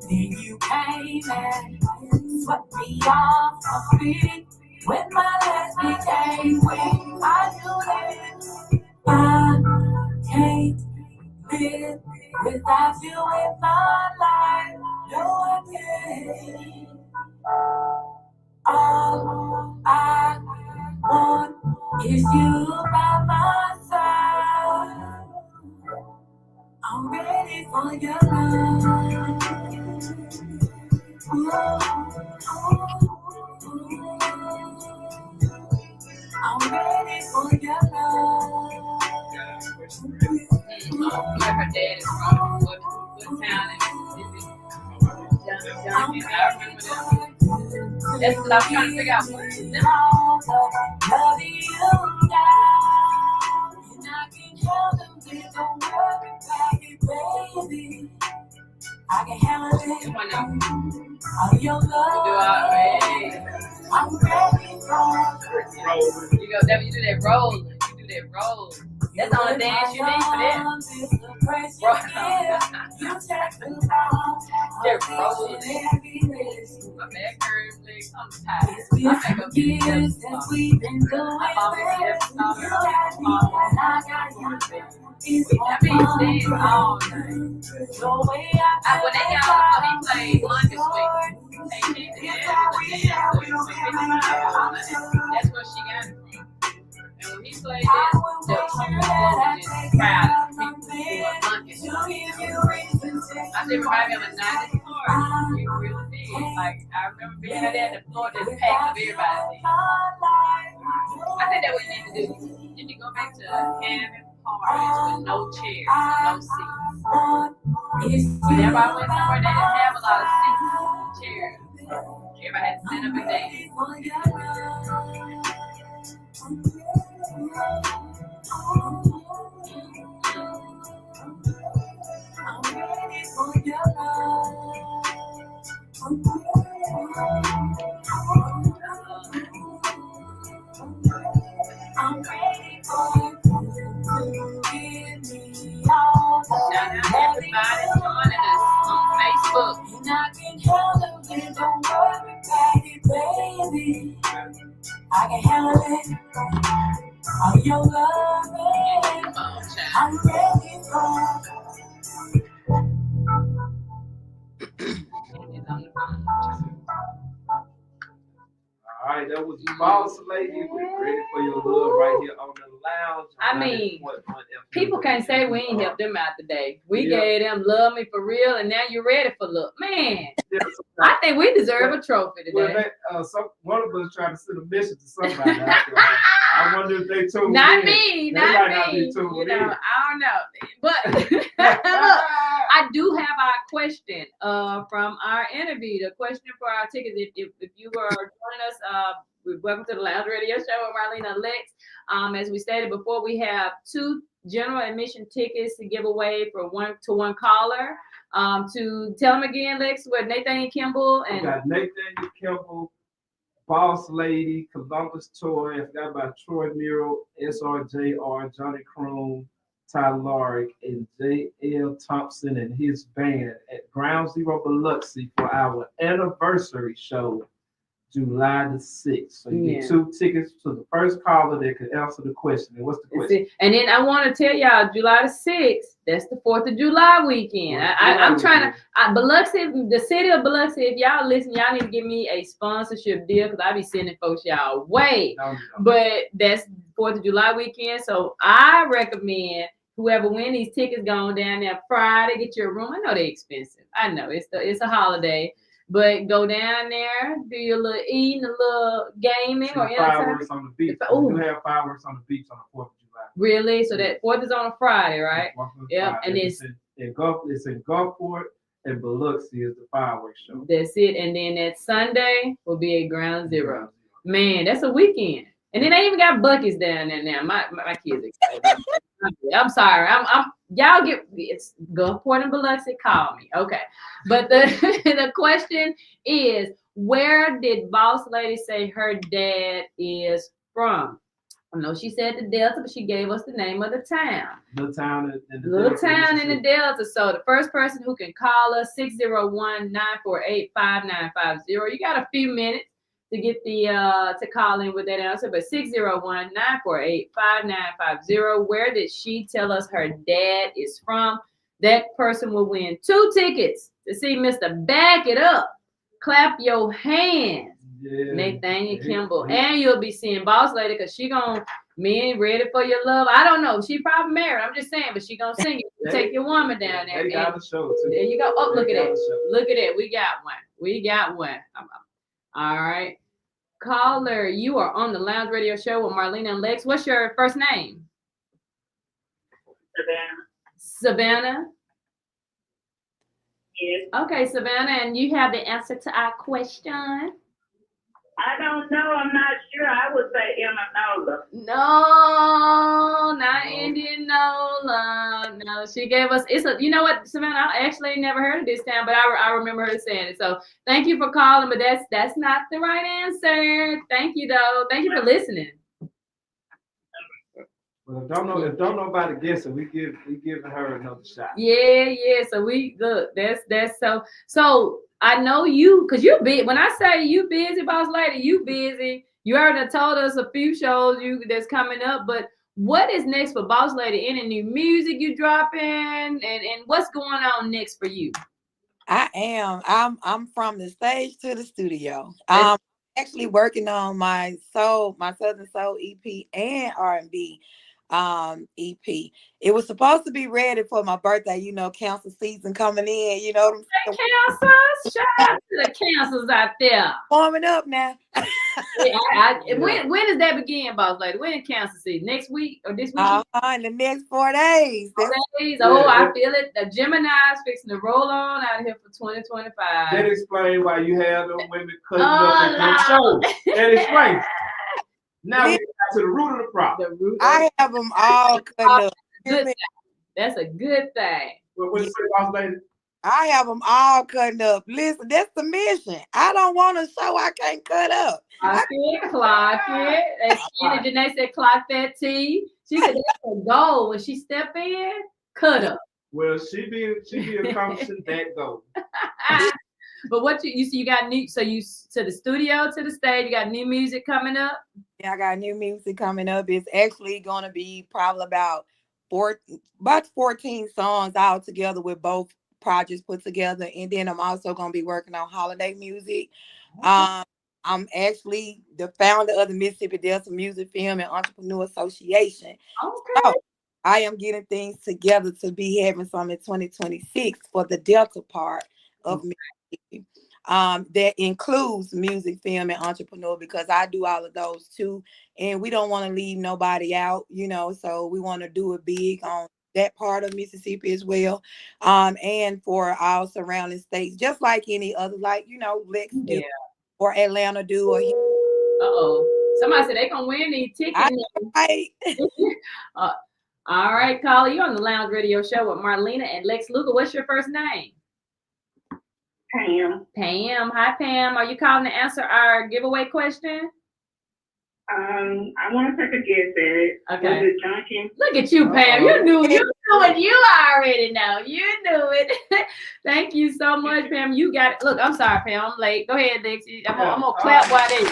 Then you came and swept me off my feet. When my legs became weak, I knew that I can't live without you in my life. No, I can't. All I want is you by my side. I'm ready for your love. Ooh, I'm ready for your love. Like her dad is from what town in Mississippi? Johnny, I remember that. That's what I'm trying to figure out. What is that? Love you down. And I can tell them they don't worry about it, baby. I can handle it. Come on now. All your love. I'm ready for you go, you do that roll. You do that roll. That's the only dance you need for that. They're rolling. My back hurts, legs, I'm tired. I think I'm getting I'm always I've been staying all night. When they got on, he played lunch this week. They came together that's where she got it from. And when he played that, the crowd of people doing monkeys. I said, remind me of a 90s party. It really did. Like, I remember being there at the floor, just packed of everybody. I think that what you need to do. You need to go back to having parties with no chairs, no seats. Whenever I went somewhere, they didn't have a lot of seats, chairs. Everybody had to sit up and dance. I'm ready for your love. I'm ready for you to give me all the shout out to everybody joining us on Facebook. And I can tell them they don't worry about it, baby. I can handle it. All your love, I'm ready for. All right, that was Boss Lady with Ready for Your Love right here on the lounge. I mean, people can't say we ain't helped them out today. We gave them love me for real, and now you're ready for love. Man, I think we deserve a trophy today. Well, one of us trying to send a message to somebody out there. I wonder if they tuned not in. Me, they not might me. Not be tuned in. I don't know. But look, I do have our question from our interview. The question for our tickets, if you were joining us, welcome to the Lounge Radio Show with Marlena and Lex. As we stated before, we have 2 general admission tickets to give away for one caller. To tell them again, Lex, what Nathaniel Kimball and we got Nathaniel Kimball, Boss Lady, Columbus Toy, I forgot about Troy Mural, SRJR, Johnny Croom, Ty Larick, and J.L. Thompson and his band at Ground Zero Biloxi for our anniversary show, July the 6th. So you get 2 tickets to the first caller that could answer the question. And what's the question? And then I want to tell y'all, July the 6th, that's the 4th of July weekend. I'm trying to, Biloxi, the city of Biloxi, if y'all listen, y'all need to give me a sponsorship deal because I be sending folks y'all way. No. But that's 4th of July weekend. So I recommend whoever win these tickets going down there Friday, get your room. I know they're expensive. I know it's a holiday. But go down there, do your little eating, a little gaming, or fireworks on the beach. We do have fireworks on the beach on the 4th of July. Really? So that 4th is on a Friday, right? Yeah, and it's in Gulfport, and Biloxi is the fireworks show. That's it. And then that Sunday will be at Ground Zero. Man, that's a weekend. And then they even got buckets down there now. My kids excited. I'm sorry. I'm y'all get it's Gulfport and Biloxi, call me. Okay. But the the question is, where did Boss Lady say her dad is from? I know she said the Delta, but she gave us the name of the town. Little town in the Delta. So the first person who can call us, 601-948-5950. You got a few minutes to get the to call in with that answer, but 601-948-5950. Where did she tell us her dad is from? That person will win 2 tickets to see Mr. Back It Up. Clap your hands. Yeah. Nathaniel Kimball. And you'll be seeing Boss Lady because she gonna Men Ready for Your Love. I don't know. She probably married. I'm just saying, but she gonna sing it. Take your woman down there. They got a show too. There you go. Oh, look at that. Look at that. We got one. All right. Caller, you are on the Lounge Radio Show with Marlena and Lex. What's your first name? Savannah? Yes. Okay, Savannah, and you have the answer to our question. I don't know. I'm not sure. I would say Indianola. No, not Indianola. No, she gave us. You know what, Samantha? I actually never heard of this town, but I remember her saying it. So thank you for calling, but that's not the right answer. Thank you though. Thank you for listening. Well, if don't nobody guess it, we giving her another shot. Yeah. So we look. That's so. I know you, because you busy. When I say you busy, Boss Lady, you busy. You already told us a few shows that's coming up, but what is next for Boss Lady? Any new music you dropping? And what's going on next for you? I am. I'm from the stage to the studio. I'm actually working on my Southern Soul EP and R&B EP. It was supposed to be ready for my birthday, cancer season coming in, what I'm saying? Cancers, shout out to the cancers out there. Warming up now. When does that begin, Boss Lady? When is cancer season? Next week or this week? In the next 4 days. 4 days. I feel it. The Gemini's fixing to roll on out of here for 2025. That explains why you have them women cutting up at them shows. That explains. Now we get to the root of the problem. I have them all cut up. That's a good thing. What you say, Boss Lady? I have them all cutting up. Listen, that's the mission. I don't want a show I can't cut up. Clock it. And Janae said, clock that T. She said that's a goal. When she step in, cut up. Well, she be accomplishing that goal. But what you got new? So you to the studio, to the stage. You got new music coming up. Yeah, I got new music coming up. It's actually gonna be probably about 14 songs all together with both projects put together, and then I'm also gonna be working on holiday music. I'm actually the founder of the Mississippi Delta Music Film and Entrepreneur Association. Okay. So I am getting things together to be having some in 2026 for the Delta part of Mississippi. That includes music, film, and entrepreneur, because I do all of those too. And we don't want to leave nobody out, so we want to do it big on that part of Mississippi as well. And for our surrounding states, just like any other, like, Lex do or Atlanta do. Somebody said they gonna win these tickets. Right. All right, caller, you're on the Lounge Radio Show with Marlena and Lex Luga. What's your first name? Pam. Pam. Hi, Pam. Are you calling to answer our giveaway question? I want to take a guess at it. Okay. Was it Junkin? Look at you, Pam. You knew it. You already know. You knew it. Thank you so much, Pam. You got it. Look, I'm sorry, Pam. I'm late. Go ahead, Dixie. I'm gonna clap while they.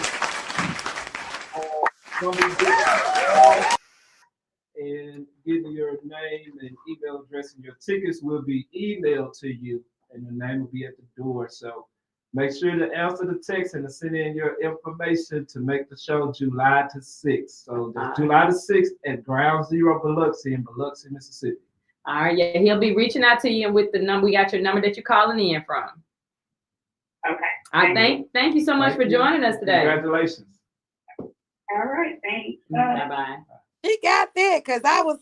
And give your name and email address, and your tickets will be emailed to you, and your name will be at the door. So make sure to answer the text and to send in your information to make the show July the 6th. So that's July the 6th at Ground Zero Biloxi in Biloxi, Mississippi. All right, yeah, he'll be reaching out to you with the number. We got your number that you're calling in from. Okay. Thank you so much for joining us today. Congratulations. All right, thanks. Bye-bye. She got that because I was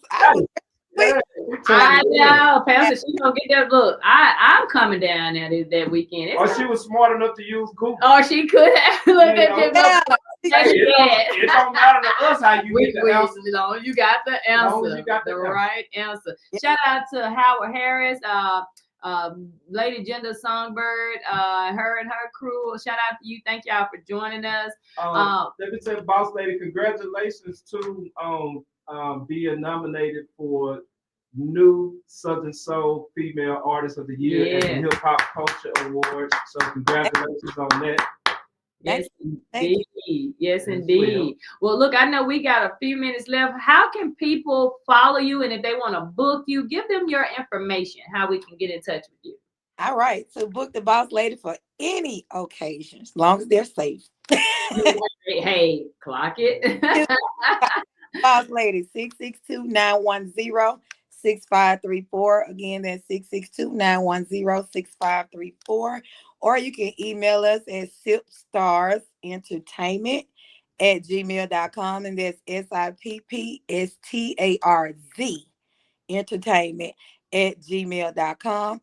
I know, Pam said she's gonna get that. Look, I'm coming down there that weekend. She was smart enough to use Google. Or she could have looked at them. It don't matter to us how you get the answer. You got the answer. You got the right answer. Shout out to Howard Harris, Lady Gender Songbird, her and her crew. Shout out to you. Thank y'all for joining us. Let me tell Boss Lady, congratulations to being nominated for New Southern Soul Female Artist of the Year at the Hip Hop Culture Awards. So congratulations on that. Yes, indeed. Yes, indeed. Well, look, I know we got a few minutes left. How can people follow you? And if they want to book you, give them your information, how we can get in touch with you. All right. So book the Boss Lady for any occasion, as long as they're safe. Hey, clock it. Boss Lady, 662-910-6534. Again, that's 662-910-6534. Or you can email us at sipstarsentertainment@gmail.com. And that's SIPPSTARZ entertainment@gmail.com.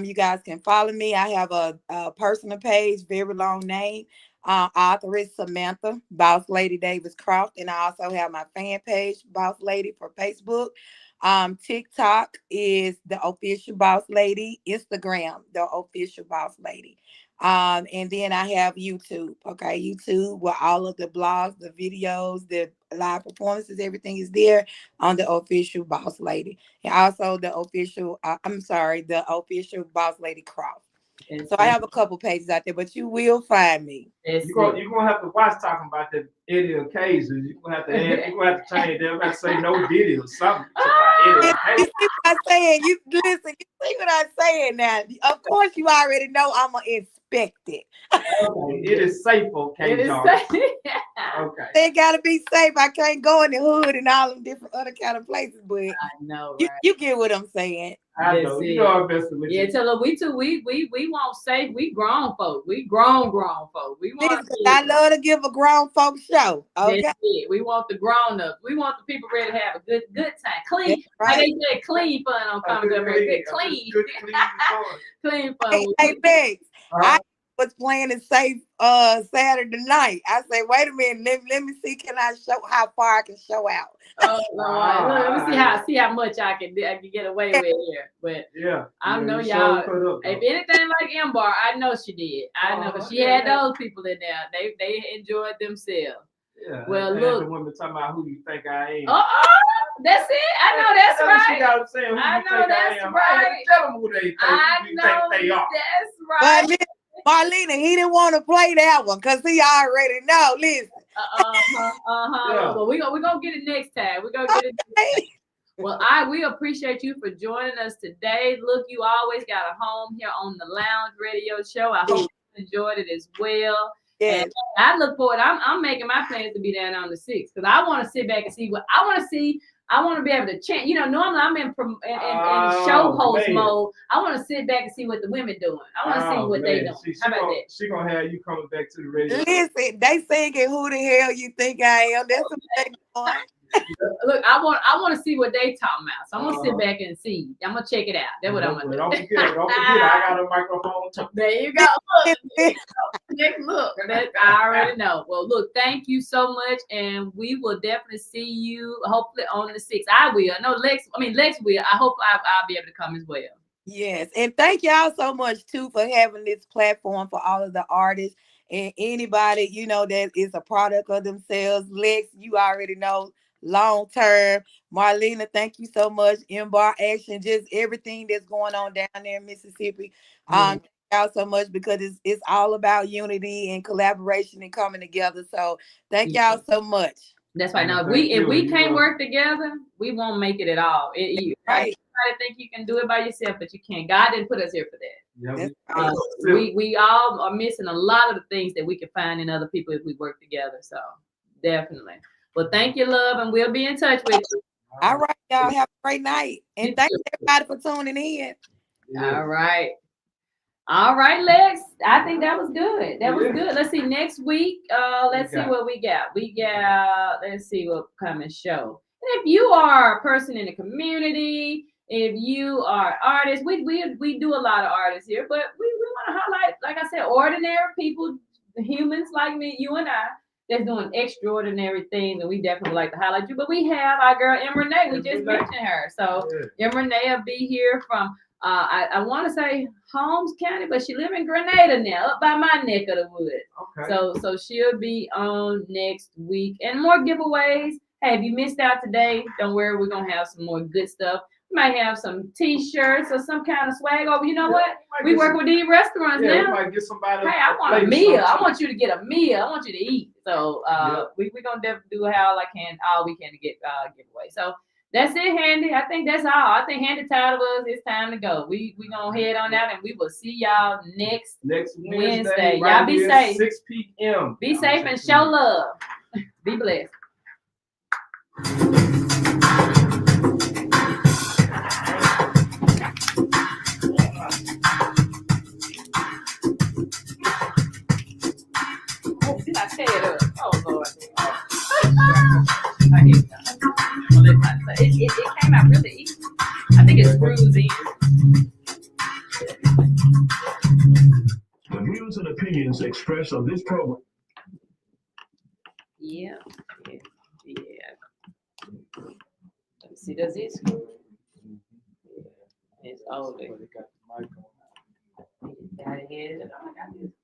You guys can follow me. I have a personal page, very long name. Author is Samantha BossLady Davis Croft, and I also have my fan page, Boss Lady, for Facebook. TikTok is the official Boss Lady. Instagram, the official Boss Lady. And then I have YouTube. Okay, YouTube, where all of the blogs, the videos, the live performances, everything is there on the official Boss Lady, and also the official. The official Boss Lady Croft. So I have a couple pages out there, but you will find me. You're gonna have to watch talking about the any occasions. You're gonna have to add, you're gonna have to change them. Have to say no video, something. You see what I'm saying? You listen, you see what I'm saying now. Of course you already know I'm gonna inspect it. Okay. It is safe, okay, John. Okay. They gotta be safe. I can't go in the hood and all them different other kind of places, but I know, right? You get what I'm saying. I know. You know our best with you. Tell her we won't say we grown folk. We grown folk. We want I love to give a grown folk show. Okay. We want the grown ups. We want the people ready to have a good time. Clean. Right. Like they said, clean fun on coming up here. Good clean. Clean fun. Hey, Biggs. I was playing it safe Saturday night. I said, wait a minute, let me see, can I show how far I can show out? Oh, let me see how much I can get away with here. But I know y'all. If anything like Embar, I know she did. I know she had those people in there. They enjoyed themselves. Yeah. Well, look. The women talking about who you think I am. That's it. I know that's right. She got them saying who I you know think that's I am. right. Tell them who they think, they are. That's right. But Marlena, he didn't want to play that one because he already know. Listen. Yeah. Well, we're gonna get it next time. We're gonna get it next time. Well, we appreciate you for joining us today. Look, you always got a home here on the Lounge Radio Show. I hope you enjoyed it as well. Yes. And I look forward. I'm making my plans to be down on the 6th because I want to sit back and see what I want to see. I want to be able to chant. Normally I'm in show host mode. I want to sit back and see what the women doing. I want to see what they doing. How about that? She gonna have you coming back to the radio. Listen, they singing "Who the hell you think I am?" That's what they doing. Look, I want to see what they talking about. So I'm gonna sit back and see. I'm gonna check it out. That's what I'm gonna do. Don't forget. I got a microphone too. There you go. Look, that I already know. Well, look, thank you so much, and we will definitely see you hopefully on the 6th. I will. I know Lex will. I hope I'll be able to come as well. Yes, and thank y'all so much too for having this platform for all of the artists and anybody that is a product of themselves. Lex, you already know, long term. Marlena, thank you so much. Bar Action, just everything that's going on down there in Mississippi. Thank y'all so much because it's all about unity and collaboration and coming together. So thank y'all so much. That's right. Now, if we can't work together, we won't make it at all. Right. I think you can do it by yourself, but you can't. God didn't put us here for that. Yeah, we all are missing a lot of the things that we can find in other people if we work together. So definitely. Well, thank you, love, and we'll be in touch with you. All right, y'all have a great night, and thanks everybody for tuning in. All right. All right, Lex. I think that was good. That was good. Let's see. Next week, let's see what we got. Let's see what coming show. And if you are a person in the community, if you are artists, we do a lot of artists here, but we want to highlight, like I said, ordinary people, humans like me, you and I, that's doing extraordinary things, and we definitely like to highlight you. But we have our girl M. Renee. We just mentioned her. So M. Renee will be here from I want to say Holmes County, but she live in Grenada now, up by my neck of the woods. Okay. So she'll be on next week, and more giveaways. Hey, if you missed out today, don't worry, we're gonna have some more good stuff. We might have some T-shirts or some kind of swag. Oh, you know what? We work with these restaurants now. We might get somebody. Hey, I want a meal. I want you to get a meal. I want you to eat. So we're gonna definitely do all we can to get giveaway. So. That's it, Handy. I think that's all. I think Handy tired of us. It's time to go. We gonna head on out, and we will see y'all next Wednesday. Y'all be safe. 6 p.m. Be safe and show love. Be blessed. Oh, did I tear it up? Oh Lord. I hate that. It came out really easy. I think it screws in. The views and opinions expressed on this program. Yeah. Let me see. Does it screw? Yeah. It's older. Got it here. Oh, I got this.